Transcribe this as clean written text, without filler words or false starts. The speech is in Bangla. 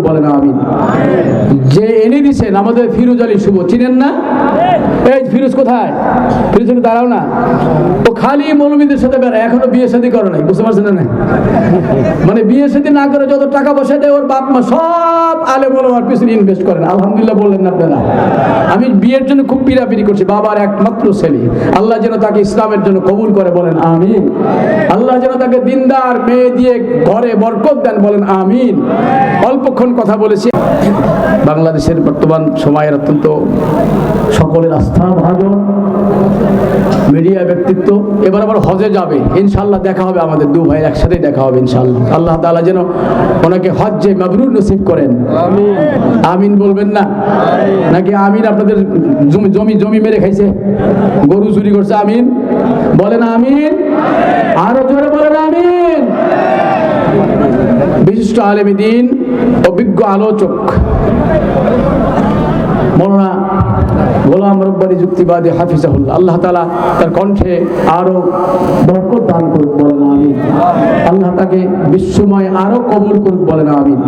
বলেন আমিন। যে এনে দিছেন আমাদের ফিরোজ আলী শুভ, চিনেন না? এই ফিরোজ কোথায়? ফিরোজ দাঁড়াও না, ও খালি মৌলবীদের সাথে বেড়ায়, এখনো বিয়ে শাদী করে নাই, বুঝতে পারছেন না? মানে বিয়ে শাদী না করে যত টাকা পয়সা দেয় ওর বাপ মা সব আলেম ওলামার পিছনে ইনভেস্ট করেন। আলহামদুলিল্লাহ বললেন না আপনারা? আমি বিয়ের জন্য খুব পিড়াপিড়ি করছি, বাবার একমাত্র ছেলে, আল্লাহ যেন তাকে ইসলামের জন্য কবুল করে, বলেন আমিন। আল্লাহ যেন তাকে দিনদার মেয়ে দিয়ে ঘরে বরকত দেন, বলেন আমিন। অল্পক্ষণ কথা বলেছি। বাংলাদেশের বর্তমান সময়ের অত্যন্ত সকলের আস্থা ভাজন মিডিয়া ব্যক্তিত্ব, এবার আবার হজে যাবে ইনশাআল্লাহ, দেখা হবে আমাদের দু ভাই একসাথেই দেখা হবে ইনশাআল্লাহ। আল্লাহ তাআলা যেন ওনাকে হজ্জে মাবরুর নসিব করেন, আমিন। আমিন বলবেন না নাকি? আমিন আপনাদের জমি মেরে খাইছে, গরু চুরি করছে, আমিন বলেন আমিন, আরো জোরে বলেন আমিন। বিশিষ্ট আলেম দ্বীন, অভিজ্ঞ আলোচক মৌলানা গোলাম রব্বানী যুক্তিবাদী হাফিজাহুল্লাহ, আল্লাহ তাআলা তার কণ্ঠে আরো বরকত দান করুক, বলেন আমিন। আল্লাহ তাকে বিশ্বময় আরো কবুল করুক, বলেন আমিন।